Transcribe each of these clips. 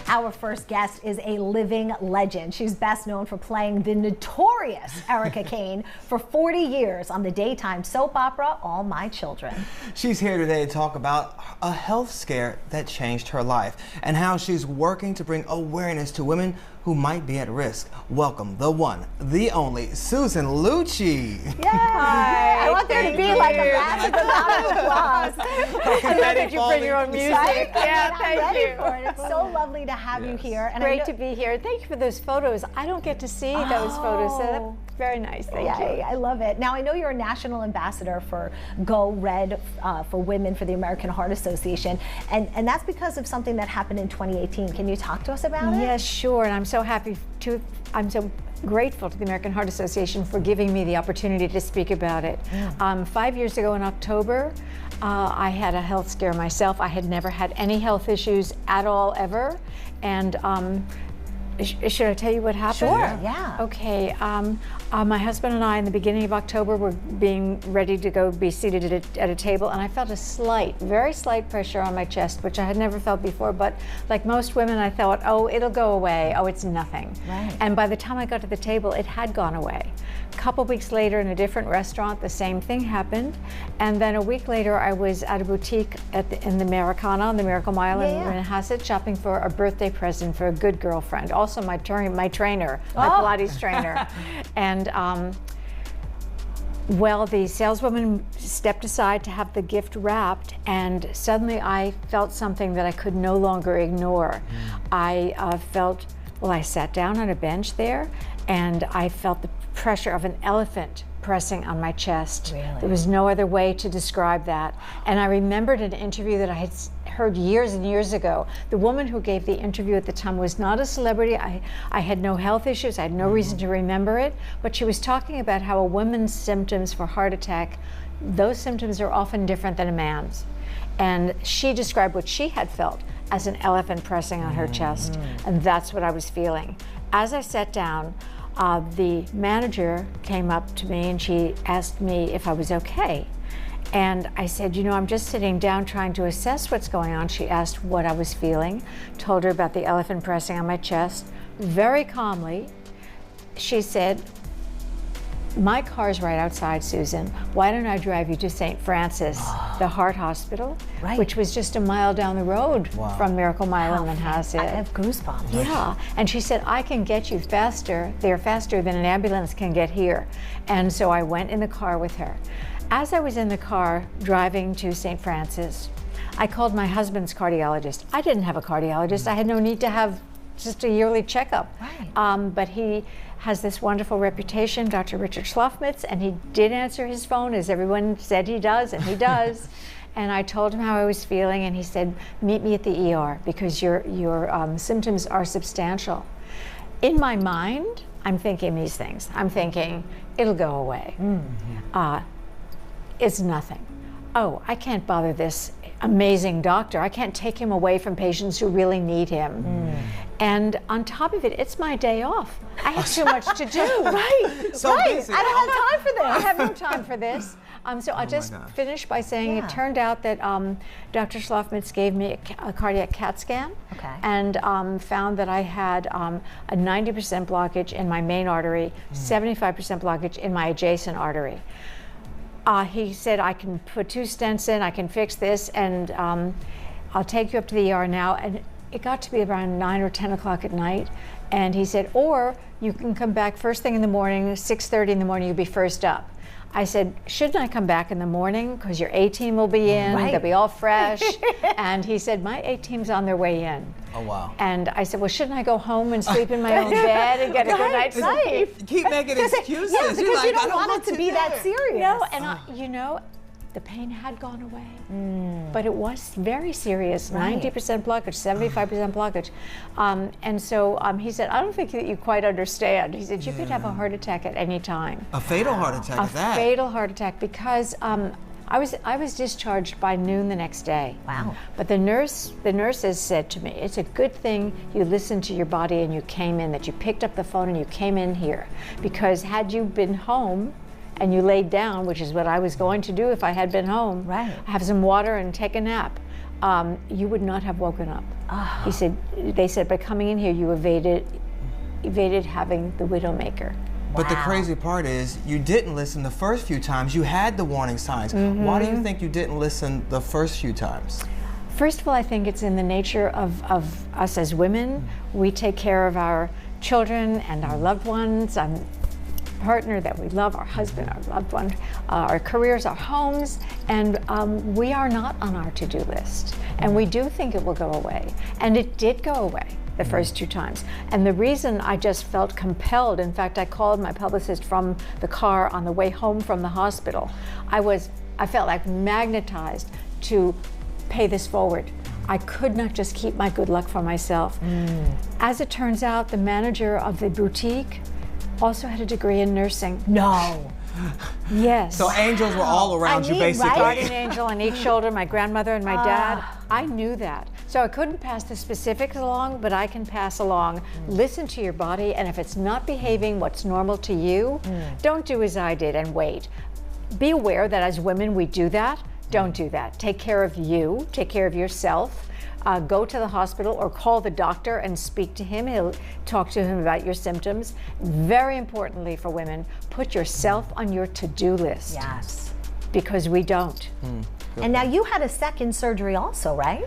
Our first guest is a living legend. She's best known for playing the notorious Erica Kane for 40 years on the daytime soap opera All My Children. She's here today to talk about a health scare that changed her life and how she's working to bring awareness to women who might be at risk. Welcome the one, the only Susan Lucci. Yeah. Hi. I want there to be like a massive amount of applause. I love that you bring your own music. Right? Yeah, thank you. For it. It's so lovely to have you here. And great to be here. Thank you for those photos. I don't get to see those photos, so that's very nice. Thank you. I love it. Now, I know you're a national ambassador for Go Red for Women for the American Heart Association, and that's because of something that happened in 2018. Can you talk to us about it? Yes, sure. And I'm so grateful to the American Heart Association for giving me the opportunity to speak about it. 5 years ago in October, I had a health scare myself. I had never had any health issues at all, ever. And should I tell you what happened? Sure, yeah. Okay, my husband and I in the beginning of October were being ready to go be seated at a table, and I felt a very slight pressure on my chest, which I had never felt before, but like most women, I thought, oh, it'll go away, oh, it's nothing. Right. And by the time I got to the table, it had gone away. A couple weeks later in a different restaurant, the same thing happened, and then a week later, I was at a boutique in the Americana, on the Miracle Mile in Manhasset, shopping for a birthday present for a good girlfriend, also my trainer, my Pilates trainer. And well, the saleswoman stepped aside to have the gift wrapped, and suddenly I felt something that I could no longer ignore. I sat down on a bench there, and I felt the pressure of an elephant pressing on my chest. Really? There was no other way to describe that. And I remembered an interview that I had heard years and years ago. The woman who gave the interview at the time was not a celebrity. I had no health issues. I had no reason to remember it. But she was talking about how a woman's symptoms for heart attack, those symptoms are often different than a man's. And she described what she had felt as an elephant pressing on her chest. And that's what I was feeling. As I sat down, the manager came up to me and she asked me if I was okay. And I said, you know, I'm just sitting down trying to assess what's going on. She asked what I was feeling, told her about the elephant pressing on my chest. Very calmly, she said, my car's right outside, Susan. Why don't I drive you to St. Francis, the heart hospital, which was just a mile down the road from Miracle Mile in Manhasset. I have goosebumps. Yeah, and she said, I can get you faster than an ambulance can get here. And so I went in the car with her. As I was in the car driving to St. Francis, I called my husband's cardiologist. I didn't have a cardiologist. I had no need to have just a yearly checkup. Right. But he has this wonderful reputation, Dr. Richard Schlafmitz, and he did answer his phone, as everyone said he does, and he does. And I told him how I was feeling, and he said, meet me at the ER because your symptoms are substantial. In my mind, I'm thinking these things. I'm thinking, it'll go away. It's nothing. Oh, I can't bother this amazing doctor. I can't take him away from patients who really need him. And on top of it, it's my day off. I have too much to do. So busy. I don't have time for this. I have no time for this. So I'll just finish by saying it turned out that Dr. Schlafmitz gave me a cardiac CAT scan and found that I had a 90% blockage in my main artery, 75% blockage in my adjacent artery. He said, I can put 2 stents in, I can fix this, and I'll take you up to the ER now. And it got to be around 9 or 10 o'clock at night. And he said, or you can come back first thing in the morning, 6:30 in the morning, you'll be first up. I said, shouldn't I come back in the morning? Because your A-team will be in, they'll be all fresh. And he said, my A-team's on their way in. Oh, wow. And I said, well, shouldn't I go home and sleep in my own bed and get a good night's sleep? Keep making excuses. Yeah, because you don't want it to be that serious. No, and you know, the pain had gone away, but it was very serious, 90% blockage, 75% blockage. And so he said, I don't think that you quite understand. He said, you could have a heart attack at any time. A fatal heart attack at that. A fatal heart attack, because I was discharged by noon the next day. Wow. But the nurses said to me, it's a good thing you listened to your body and you came in, that you picked up the phone and you came in here. Because had you been home, and you laid down, which is what I was going to do if I had been home, have some water and take a nap, you would not have woken up. He said, they said, by coming in here, you evaded having the widowmaker. But the crazy part is, you didn't listen the first few times. You had the warning signs. Why do you think you didn't listen the first few times? First of all, I think it's in the nature of us as women. We take care of our children and our loved ones, our partner that we love, our husband, our loved one, our careers, our homes, and we are not on our to-do list. And we do think it will go away. And it did go away the first 2 times. And the reason I just felt compelled, in fact, I called my publicist from the car on the way home from the hospital. I felt like magnetized to pay this forward. I could not just keep my good luck for myself. As it turns out, the manager of the boutique also had a degree in nursing. No. Yes. So angels were all around you, basically. Guardian angel on each shoulder, my grandmother and my dad. I knew that. So I couldn't pass the specifics along, but I can pass along, listen to your body, and if it's not behaving what's normal to you, don't do as I did and wait. Be aware that as women we do that. Don't do that. Take care of you, take care of yourself. Go to the hospital or call the doctor and speak to him. He'll talk to him about your symptoms. Very importantly for women, put yourself on your to-do list. Yes. Because we don't. And now you had a second surgery also, right?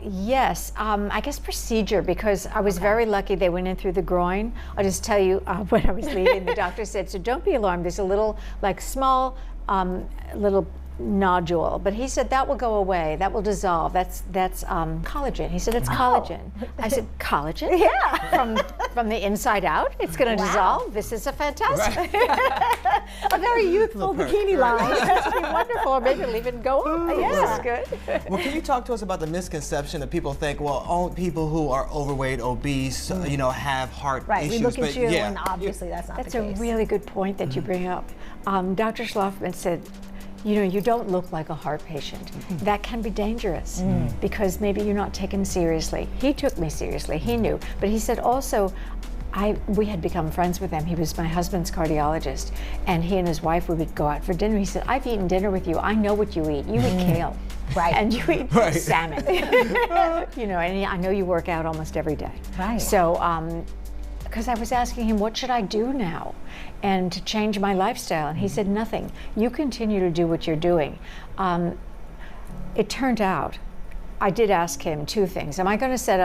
Yes, I guess procedure, because I was very lucky. They went in through the groin. I'll just tell you, when I was leaving, the doctor said, so don't be alarmed. There's a little, like small, little nodule, but he said that will go away, that will dissolve. That's collagen. He said it's collagen. I said collagen? Yeah. From the inside out, it's going to dissolve. This is a fantastic, a very youthful bikini line. That's wonderful. Or maybe it'll even go up. Yeah. This is good. Well, can you talk to us about the misconception that people think, well, all people who are overweight, obese, you know, have heart issues? We look at you, yeah. and obviously that's not the case. That's a really good point that you bring up. Dr. Schlafman said, you know, you don't look like a heart patient. That can be dangerous because maybe you're not taken seriously. He took me seriously, he knew. But he said also, we had become friends with him. He was my husband's cardiologist, and he and his wife would go out for dinner. He said, I've eaten dinner with you. I know what you eat. You eat kale. Right. And you eat salmon. You know, and I know you work out almost every day. Right. So, because I was asking him, what should I do now? And to change my lifestyle. And he said, nothing. You continue to do what you're doing. It turned out, I did ask him 2 things. Am I going to set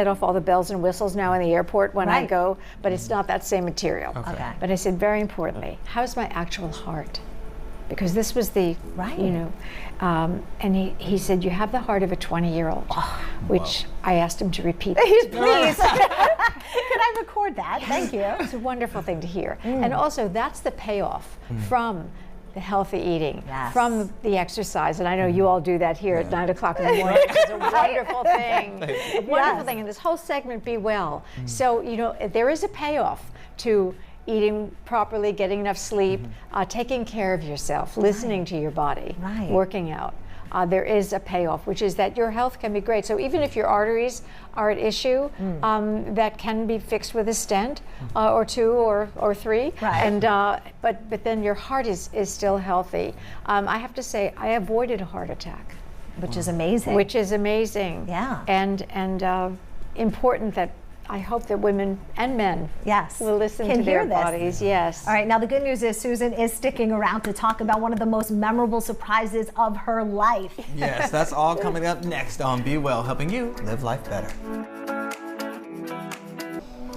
off all the bells and whistles now in the airport when I go? But it's not that same material. Okay. But I said, very importantly, how's my actual heart? Because this was the, you know, and he said, you have the heart of a 20-year-old, which I asked him to repeat. Please. Could I record that? Thank you. It's a wonderful thing to hear. And also, that's the payoff from the healthy eating, from the exercise. And I know you all do that here at 9 o'clock in the morning, which is a wonderful thing. A wonderful thing. And this whole segment, Be Well. So, you know, there is a payoff to eating properly, getting enough sleep, taking care of yourself, listening to your body, working out. There is a payoff, which is that your health can be great. So even if your arteries are at issue, that can be fixed with a stent or 2 or 3. And but then your heart is still healthy. I have to say, I avoided a heart attack, which is amazing. Which is amazing. Yeah. And important that I hope that women and men will listen to their bodies. Yes. All right, now the good news is Susan is sticking around to talk about one of the most memorable surprises of her life. Yes, that's all coming up next on Be Well, helping you live life better.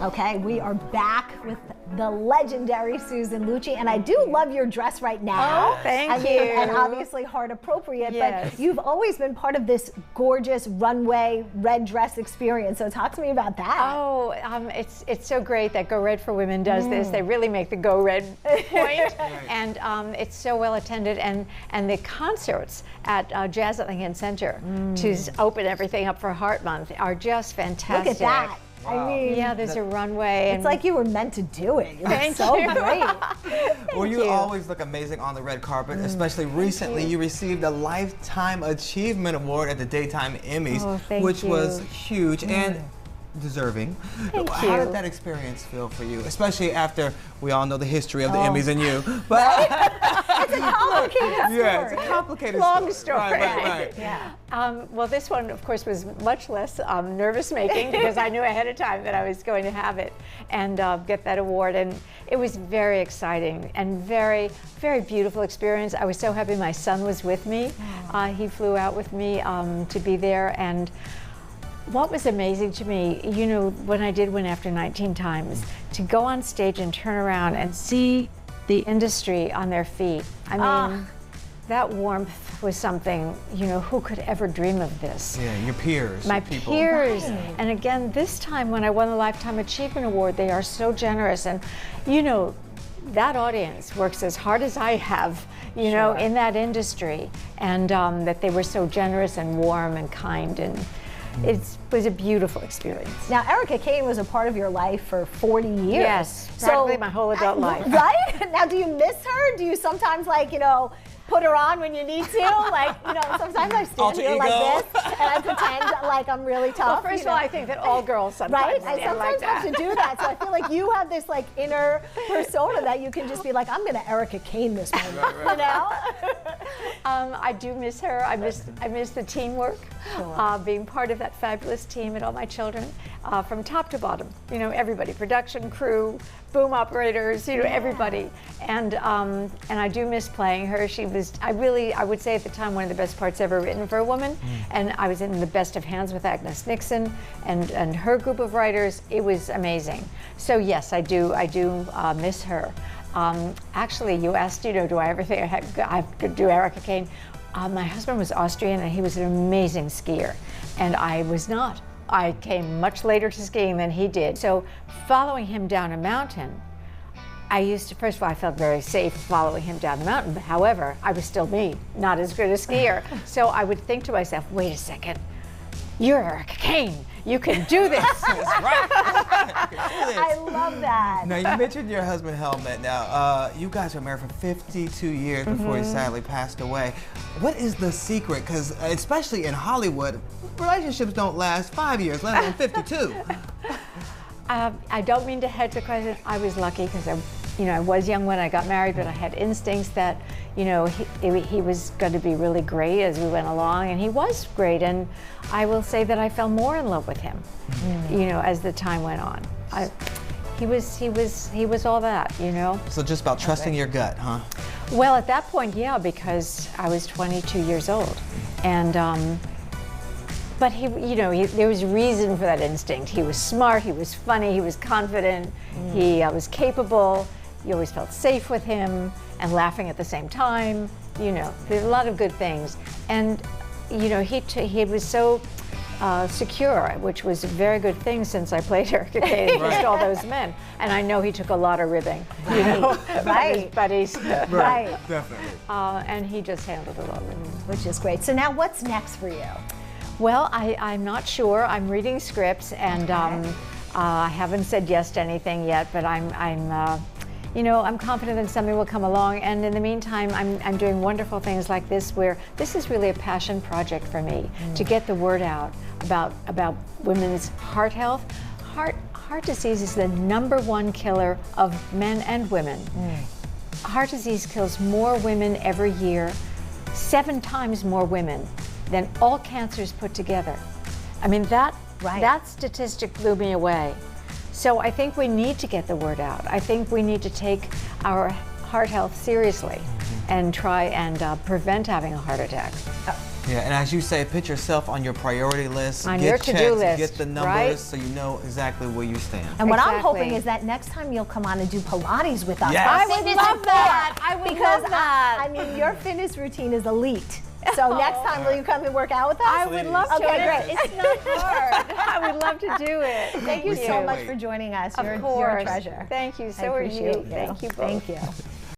Okay, we are back with the legendary Susan Lucci, and I do love your dress right now. Oh, thank you. And obviously heart appropriate, but you've always been part of this gorgeous runway red dress experience, so talk to me about that. Oh, it's so great that Go Red for Women does this. They really make the Go Red point, and it's so well attended, and the concerts at Jazz at Lincoln Center to open everything up for Heart Month are just fantastic. Look at that. Wow. I mean, yeah, there's a runway. It's like you were meant to do it. You look so great. Well, you always look amazing on the red carpet, especially recently you received a Lifetime Achievement Award at the Daytime Emmys, which was huge and deserving. How did that experience feel for you, especially after we all know the history of the Emmys and you? But It's a complicated story. Yeah, it's a complicated Long story. Right. Yeah. Well, this one, of course, was much less nervous-making because I knew ahead of time that I was going to have it and get that award. And it was very exciting and very, very beautiful experience. I was so happy my son was with me. He flew out with me to be there. And what was amazing to me, you know, when I did win after 19 times, to go on stage and turn around and see the industry on their feet. I mean, that warmth was something, you know, who could ever dream of this? Yeah, your peers. My people. peers. Right. And again, this time when I won the Lifetime Achievement Award, they are so generous. And, you know, that audience works as hard as I have, you know, in that industry. And that they were so generous and warm and kind. And it was a beautiful experience. Now, Erica Kane was a part of your life for 40 years. Yes, practically my whole adult life. Right? Now, do you miss her? Do you sometimes, like, you know, put her on when you need to? Like, you know, sometimes I stand Alter here ego. like this and I pretend like I'm really tough. Well, first of all, I think that all girls sometimes right? I stand like sometimes that. have to do that. So I feel like you have this like inner persona that you can just be like, I'm going to Erica Kane this moment, you know? I do miss her. I miss the teamwork, being part of that fabulous team and all my children, from top to bottom. You know, everybody, production crew, boom operators, you know, everybody. And I do miss playing her. She was, I would say at the time, one of the best parts ever written for a woman. And I was in the best of hands with Agnes Nixon and her group of writers. It was amazing. So yes, I do miss her. Actually, you asked, you know, do I ever think I could do Erica Kane? My husband was Austrian and he was an amazing skier, and I was not. I came much later to skiing than he did. So following him down a mountain, I used to, first of all, I felt very safe following him down the mountain. But however, I was still me, not as good a skier. So I would think to myself, wait a second, you're Erica Kane. You can do this. That's right. I love that. Now, you mentioned your husband, Helmut. Now, you guys were married for 52 years before he sadly passed away. What is the secret? Because especially in Hollywood, relationships don't last 5 years, let alone 52. I don't mean to hedge the question. I was lucky because I was young when I got married, but I had instincts that, you know, he was going to be really great as we went along, and he was great. And I will say that I fell more in love with him, you know, as the time went on. He was all that, you know. So just about trusting your gut, huh? Well, at that point, yeah, because I was 22 years old, and but he, you know, there was reason for that instinct. He was smart, he was funny, he was confident, he was capable. You always felt safe with him and laughing at the same time. You know, there's a lot of good things. And, you know, he was so secure, which was a very good thing since I played Erica Kane against all those men. And I know he took a lot of ribbing, you know, by his buddies. Right. Definitely. And he just handled it all. Which is great. So now what's next for you? Well, I'm not sure. I'm reading scripts, and I haven't said yes to anything yet, but you know, I'm confident that something will come along. And in the meantime, I'm doing wonderful things like this, where this is really a passion project for me to get the word out about women's heart health. Heart disease is the #1 killer of men and women. Heart disease kills more women every year, 7 times more women than all cancers put together. I mean, that statistic blew me away. So I think we need to get the word out. I think we need to take our heart health seriously and try and prevent having a heart attack. Yeah, and as you say, put yourself on your priority list, On get your checks, to-do list, get the numbers, right? so you know exactly where you stand. And what I'm Exactly. hoping is that next time you'll come on and do Pilates with us. Yes. I would love that. I would Because love that. I mean, your fitness routine is elite. So next time, will you come and work out with us? I would love to. Okay, great. It's not hard. I would love to do it. Thank you so can't much wait. for joining us. Of You're course. a treasure. Thank you. I So are you. appreciate Thank you both. Thank you.